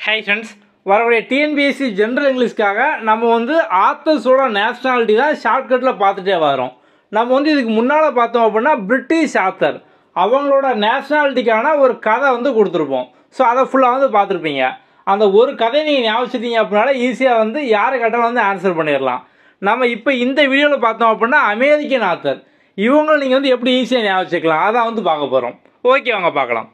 Hi friends, வரக்கூடிய TNPSC general இங்கிலீஷ்க்காக நம்ம வந்து ஆத்தர்ஸோட நேஷ்னாலிட்டி தான் ஷார்ட்கட்டில் பார்த்துட்டே வரோம். நம்ம வந்து இதுக்கு முன்னால் பார்த்தோம் அப்படின்னா பிரிட்டிஷ் ஆத்தர் அவங்களோட நேஷ்னாலிட்டிக்கான ஒரு கதை வந்து கொடுத்துருப்போம். ஸோ அதை ஃபுல்லாக வந்து பார்த்துருப்பீங்க. அந்த ஒரு கதையை நீங்கள் ஞாபகிச்சிட்டீங்க அப்படின்னால ஈஸியாக வந்து யாரை கேட்டாலும் வந்து ஆன்சர் பண்ணிடலாம். நம்ம இப்போ இந்த வீடியோவில் பார்த்தோம் அப்படின்னா அமெரிக்கன் ஆத்தர் இவங்களை நீங்கள் வந்து எப்படி ஈஸியாக ஞாபகிச்சிக்கலாம் அதான் வந்து பார்க்க போகிறோம். ஓகே, வாங்க பார்க்கலாம்.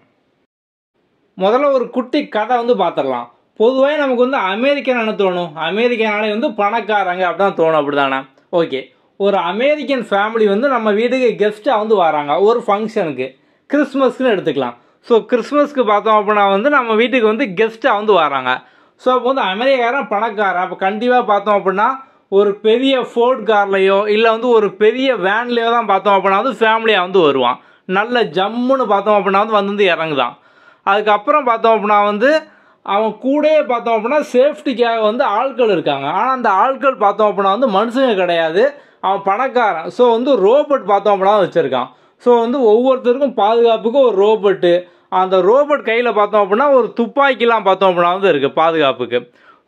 முதல்ல ஒரு குட்டி கதை வந்து பார்த்துடலாம். பொதுவாக நமக்கு வந்து அமெரிக்கன் என்ன தோணும்? அமெரிக்கனாலே வந்து பணக்காரங்க அப்படிதான் தோணும், அப்படி தானே? ஓகே, ஒரு அமெரிக்கன் ஃபேமிலி வந்து நம்ம வீட்டுக்கு கெஸ்ட்டாக வந்து வராங்க ஒரு ஃபங்க்ஷனுக்கு, கிறிஸ்மஸ்க்குன்னு எடுத்துக்கலாம். ஸோ கிறிஸ்மஸ்க்கு பார்த்தோம் அப்படின்னா வந்து நம்ம வீட்டுக்கு வந்து கெஸ்ட்டாக வந்து வராங்க. ஸோ அப்போ வந்து அமெரிக்காரன் பணக்காரன், அப்போ கண்டிப்பாக பார்த்தோம் அப்படின்னா ஒரு பெரிய ஃபோர்ட் கார்லையோ இல்லை வந்து ஒரு பெரிய வேன்லேயோ தான் பார்த்தோம் அப்படின்னா வந்து ஃபேமிலியாக வந்து வருவான். நல்ல ஜம்முன்னு பார்த்தோம் அப்படின்னா வந்து இறங்குதான். அதுக்கப்புறம் பார்த்தோம் அப்படின்னா வந்து அவன் கூடயே பார்த்தோம் அப்படின்னா சேஃப்டிக்காக வந்து ஆட்கள் இருக்காங்க. ஆனால் அந்த ஆட்கள் பார்த்தோம் அப்படின்னா வந்து மனுஷங்க கிடையாது, அவன் பணக்காரன். ஸோ வந்து ரோபோட் பார்த்தோம் அப்படின்னா வச்சுருக்கான். ஸோ வந்து ஒவ்வொருத்தருக்கும் பாதுகாப்புக்கு ஒரு ரோபோட்டு, அந்த ரோபோட் கையில் பார்த்தோம் அப்படின்னா ஒரு துப்பாக்கிலாம் பார்த்தோம் அப்படின்னா வந்து இருக்குது பாதுகாப்புக்கு.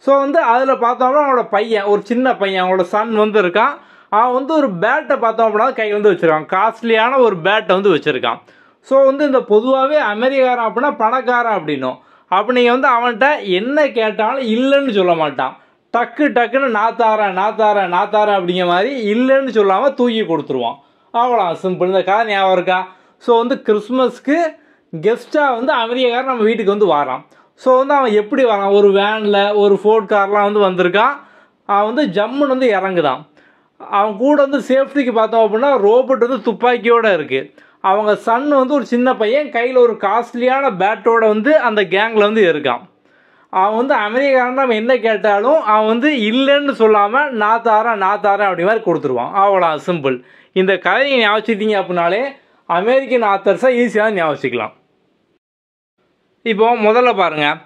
ஸோ வந்து அதில் பார்த்தோம்னா அவனோட பையன், ஒரு சின்ன பையன், அவனோட சன் வந்து இருக்கான். அவன் வந்து ஒரு பேட்டை பார்த்தோம் அப்படின்னா கையில் வந்து வச்சுருக்கான், காஸ்ட்லியான ஒரு பேட்டை வந்து வச்சுருக்கான். ஸோ வந்து இந்த பொதுவாகவே அமெரிக்காரன் அப்படின்னா பணக்காரன் அப்படின்னும். அப்போ நீங்கள் வந்து அவன்கிட்ட என்ன கேட்டாலும் இல்லைன்னு சொல்ல மாட்டான். டக்குன்னு நாத்தாரன் அப்படிங்கிற மாதிரி இல்லைன்னு சொல்லாமல் தூக்கி கொடுத்துருவான். அவ்வளோ சிம்பிள். இந்த கதை ஞாபகம் இருக்கா? ஸோ வந்து கிறிஸ்மஸ்க்கு கெஸ்ட்டாக வந்து அமெரிக்காரன் நம்ம வீட்டுக்கு வந்து வரான். ஸோ வந்து அவன் எப்படி வரான்? ஒரு வேனில் ஒரு ஃபோர்ட் கார்லாம் வந்து வந்திருக்கான். அவன் வந்து ஜம்முன்னு வந்து இறங்குதான். அவன் கூட வந்து சேஃப்டிக்கு பார்த்தோம் அப்படின்னா ரோபோட் வந்து துப்பாக்கியோடு இருக்குது. அவங்க சன் வந்து ஒரு சின்ன பையன் கையில் ஒரு காஸ்ட்லியான பேட்டோட வந்து அந்த கேங்கில் வந்து இருக்கான். அவன் வந்து அமெரிக்காரன் நம்ம என்ன கேட்டாலும் அவன் வந்து இல்லைன்னு சொல்லாமல் நான் தாரேன் அப்படி மாதிரி கொடுத்துருவான். அவ்வளோ சிம்பிள். இந்த கதையை ஞாபகிச்சிட்டீங்க அப்படின்னாலே அமெரிக்கன் ஆத்தர்ஸை ஈஸியாக ஞாபகிச்சிக்கலாம். இப்போ முதல்ல பாருங்கள்,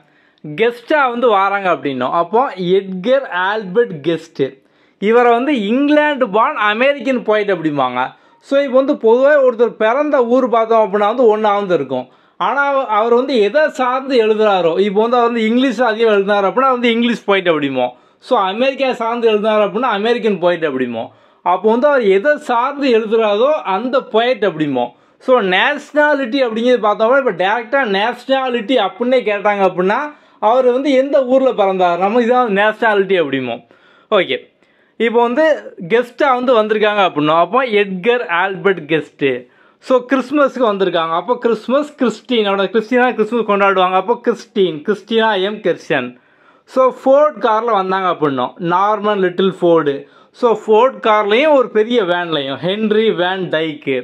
கெஸ்ட்டாக வந்து வராங்க அப்படின்னோம். அப்போ எட்கர் ஆல்பர்ட் கெஸ்ட்டு, இவரை வந்து இங்கிலாந்து பார்ன் அமெரிக்கன் போயிட் அப்படிம்பாங்க. ஸோ இப்போ வந்து பொதுவாக ஒருத்தர் பிறந்த ஊர் பார்த்தோம் அப்படின்னா வந்து ஒன்றா வந்து இருக்கும். ஆனால் அவர் வந்து எதை சார்ந்து எழுதுறாரோ, இப்போ வந்து அவர் வந்து இங்கிலீஷ் அதிகம் எழுதினார் அப்படின்னா வந்து இங்கிலீஷ் போயிட் அப்படிமோ. ஸோ அமெரிக்கா சார்ந்து எழுதினார் அப்படின்னா அமெரிக்கன் போயிட் அப்படிமோ. அப்போ வந்து அவர் எதை சார்ந்து எழுதுறாரோ அந்த போயிட் அப்படிமோ. ஸோ நேஷ்னாலிட்டி அப்படிங்கிறது பார்த்தோம்னா இப்போ டேரெக்டாக நேஷ்னாலிட்டி அப்படின்னே கேட்டாங்க அப்படின்னா அவர் வந்து எந்த ஊரில் பிறந்தார், நம்ம இதான் நேஷ்னாலிட்டி அப்படிமோ. ஓகே, இப்போ வந்து கெஸ்ட்டாக வந்து வந்திருக்காங்க அப்படின்னா அப்போ எட்கர் ஆல்பர்ட் கெஸ்ட்டு. ஸோ கிறிஸ்மஸ்க்கு வந்திருக்காங்க. அப்போ கிறிஸ்மஸ் கிறிஸ்டின், அவனோட கிறிஸ்டினா கிறிஸ்மஸ் கொண்டாடுவாங்க. அப்போ கிறிஸ்டினா கிறிஸ்டியன். ஸோ ஃபோர்ட் காரில் வந்தாங்க அப்படின்னோம், Norman little Ford. So Ford கார்லேயும் ஒரு பெரிய வேன்லையும் ஹென்ரி வேன் டைக்கு.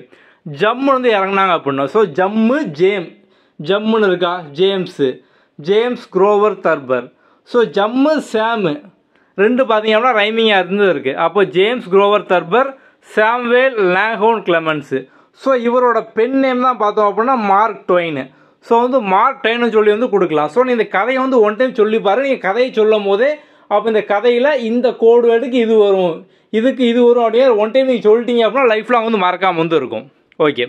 ஜம்முன்னு வந்து இறங்கினாங்க அப்படின்னோம். ஸோ ஜம்முன்னு இருக்கா ஜேம்ஸ் குரோவர் தர்பர். ஸோ ஜம்மு சாமு ரெண்டு பார்த்தீங்கன்னா ரைமிங்காக இருந்தது இருக்குது. அப்போ James Grover Thurber, Samuel Langhorne Clemens. So இவரோட பென் நேம் தான் பார்த்தோம் அப்படின்னா மார்க் ட்வைனு. ஸோ வந்து மார்க் ட்வைன்னு சொல்லி வந்து கொடுக்கலாம். ஸோ நீ இந்த கதையை வந்து ஒன் டைம் சொல்லி பாரு. நீங்கள் கதையை சொல்லும் போதே அப்போ இந்த கதையில் இந்த கோடு வேர்டுக்கு இது வரும், இதுக்கு இது வரும் அப்படின்னு ஒன் டைம் நீங்கள் சொல்லிட்டீங்க அப்படின்னா லைஃப்லாம் வந்து மறக்காமல் வந்து இருக்கும். ஓகே,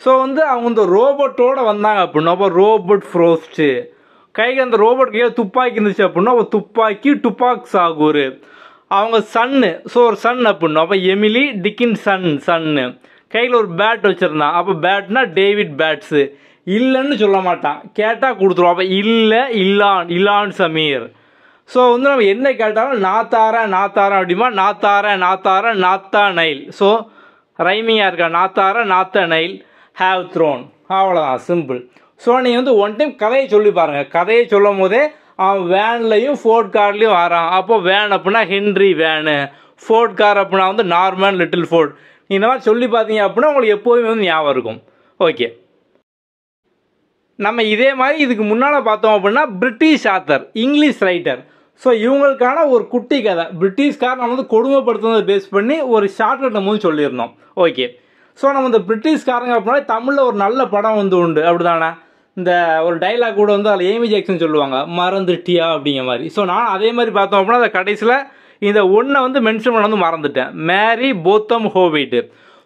ஸோ வந்து அவங்க இந்த ரோபோட்டோடு வந்தாங்க அப்படின்னா அப்போ ரோபோட் ஃப்ரோஸ்ட்டு. கைக்கு அந்த ரோபோட் கையில் துப்பாக்கி இருந்துச்சு அப்படின்னா அப்போ டுபாக் சாகூர். அவங்க சன்னு, ஸோ ஒரு சன் அப்படின்னா அப்போ எமிலி டிக்கின் சன்னு. கையில் ஒரு பேட் வச்சுருந்தான். அப்போ பேட்னா டேவிட் பேட்ஸு. இல்லைன்னு சொல்ல மாட்டான், கேட்டால் கொடுத்துருவோம். அப்போ இலான் சமீர். ஸோ வந்து நம்ம என்ன கேட்டாலும் நாத்தாரன் அப்படிமா நாத்தா நைல். ஸோ ரைமிங்காக இருக்கா, நாத்தா நைல் ஹேவ் த்ரோன். அவ்வளோதான், சிம்பிள். ஸோ நீங்கள் வந்து ஒன் டைம் கதையை சொல்லி பாருங்கள். கதையை சொல்லும் போதே அவன் வேன்லையும் ஃபோர்ட் கார்லேயும் வரான். அப்போ வேன் அப்படின்னா ஹென்ரி வேனு, ஃபோர்ட் கார் அப்படின்னா வந்து நார்மன் லிட்டில் ஃபோர்ட். இந்த மாதிரி சொல்லி பார்த்தீங்க அப்படின்னா உங்களுக்கு எப்போதுமே வந்து ஞாபகம் இருக்கும். ஓகே, நம்ம இதே மாதிரி இதுக்கு முன்னால் பார்த்தோம் அப்படின்னா British author, English writer. So இவங்களுக்கான ஒரு குட்டி கதை, பிரிட்டிஷ்கார் நம்ம வந்து கொடுமைப்படுத்துனதை பேஸ் பண்ணி ஒரு ஷார்ட்கட் நம்ம வந்து சொல்லியிருந்தோம். ஓகே, ஸோ நம்ம இந்த பிரிட்டிஷ்காரங்க அப்படின்னா தமிழில் ஒரு நல்ல படம் வந்து உண்டு, அப்படி தானே? இந்த ஒரு டைலாக் கூட வந்து அதில் ஏமி ஜாக்சன் சொல்லுவாங்க, மறந்துட்டியா அப்படிங்கிற மாதிரி. ஸோ நான் அதே மாதிரி பார்த்தோம் அப்படின்னா அந்த கடைசியில் இந்த ஒன்றை வந்து மென்ஷன் பண்ண வந்து மறந்துட்டேன், மேரி போத்தம் ஹோவைட்டு.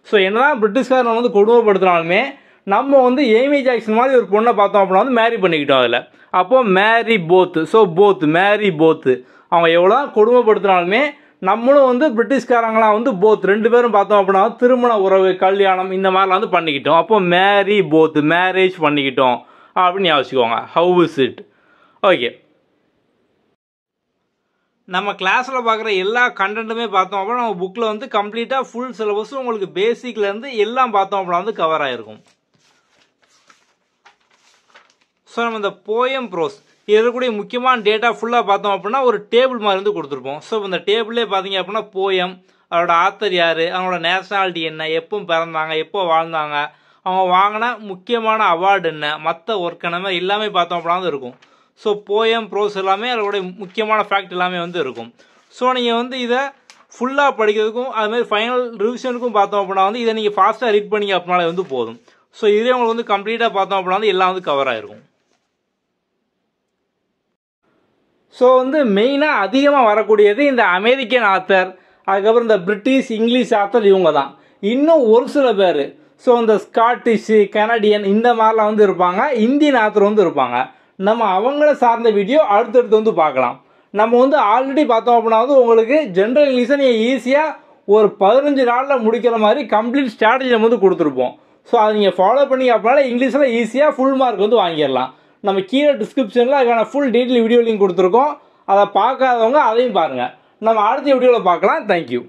ஸோ என்னதான் பிரிட்டிஷ்காரன் வந்து கொடுமைப்படுத்தினாலுமே நம்ம வந்து ஏமி ஜாக்சன் மாதிரி ஒரு பொண்ணை பார்த்தோம் அப்படின்னா வந்து மேரி பண்ணிக்கிட்டோம் அதில். அப்போது மேரி போத்து, ஸோ போத்து மேரி போத்து அவங்க எவ்வளோ கொடுமைப்படுத்தினாலுமே நம்மளும் வந்து பிரிட்டிஷ்காரங்களாம் வந்து போத் 2 பேரும் பார்த்தோம் அப்படின்னா திருமண உறவு கல்யாணம் இந்த மாதிரிலாம் வந்து பண்ணிக்கிட்டோம். அப்போ மேரி போத் மேரேஜ் பண்ணிக்கிட்டோம் அப்படின்னு யோசிச்சுக்கோங்க. How is it? ஓகே, நம்ம கிளாஸில் பார்க்குற எல்லா கண்டென்ட்டுமே பார்த்தோம் அப்படின்னா நம்ம புக்கில் வந்து கம்ப்ளீட்டாக ஃபுல் சிலபஸும் உங்களுக்கு பேசிக்லேருந்து எல்லாம் பார்த்தோம் அப்படின்னா வந்து கவர் ஆகிருக்கும். ஸோ நம்ம இந்த போயம் ப்ரோஸ் இதில் இருக்கக்கூடிய முக்கியமான டேட்டா ஃபுல்லாக பார்த்தோம் அப்படின்னா ஒரு டேபிள் மாதிரி வந்து கொடுத்துருப்போம். ஸோ இந்த டேபிள்லேயே பார்த்தீங்க அப்படின்னா போயம், அதோட ஆத்தர் யார், அவங்களோட நேஷனாலிட்டி என்ன, எப்போ பிறந்தாங்க, எப்போ வாழ்ந்தாங்க, அவங்க வாங்கின முக்கியமான அவார்டு என்ன, மற்ற ஒர்க் என்ன மாதிரி எல்லாமே பார்த்தோம் அப்படின்னா வந்து இருக்கும். ஸோ போயம் ப்ரோஸ் எல்லாமே அதோடைய முக்கியமான ஃபேக்ட் எல்லாமே வந்து இருக்கும். ஸோ நீங்கள் வந்து இதை ஃபுல்லாக படிக்கிறதுக்கும் அதுமாதிரி ஃபைனல் ரிவிஷனுக்கும் பார்த்தோம் அப்படின்னா வந்து இதை நீங்கள் ஃபாஸ்ட்டாக ரீட் பண்ணிங்க அப்படின்னாலே வந்து போதும். ஸோ இதே உங்களுக்கு வந்து கம்ப்ளீட்டாக பார்த்தோம் அப்படின்னா வந்து எல்லாம் வந்து கவர் ஆகிருக்கும். ஸோ வந்து மெயினாக அதிகமாக வரக்கூடியது இந்த அமெரிக்கன் ஆத்தர், அதுக்கப்புறம் இந்த பிரிட்டிஷ் இங்கிலீஷ் ஆத்தர் இவங்க தான். இன்னும் ஒரு சில பேர் ஸோ இந்த ஸ்காட்டிஷு கனடியன் இந்த மாதிரிலாம் வந்து இருப்பாங்க. இந்தியன் ஆத்தர் வந்து இருப்பாங்க. நம்ம அவங்கள சார்ந்த வீடியோ அடுத்தடுத்து வந்து பார்க்கலாம். நம்ம வந்து ஆல்ரெடி பார்த்தோம் அப்படின்னா வந்து உங்களுக்கு ஜென்ரல் இங்கிலீஷை நீங்கள் ஈஸியாக ஒரு 15 நாளில் முடிக்கிற மாதிரி கம்ப்ளீட் ஸ்ட்ராட்டஜி நம்ம வந்து கொடுத்துருப்போம். ஸோ அதை நீங்கள் ஃபாலோ பண்ணி அப்படின்னால இங்கிலீஷில் ஈஸியாக ஃபுல் மார்க் வந்து வாங்கிடலாம். நம்ம கீழே டிஸ்கிரிப்ஷனில் அதுக்கான ஃபுல் டீட்டெயில் வீடியோ லிங்க் கொடுத்துருக்கோம். அதை பார்க்காதவங்க அதையும் பாருங்கள். நம்ம அடுத்த வீடியோவில் பார்க்கலாம். தேங்க்யூ.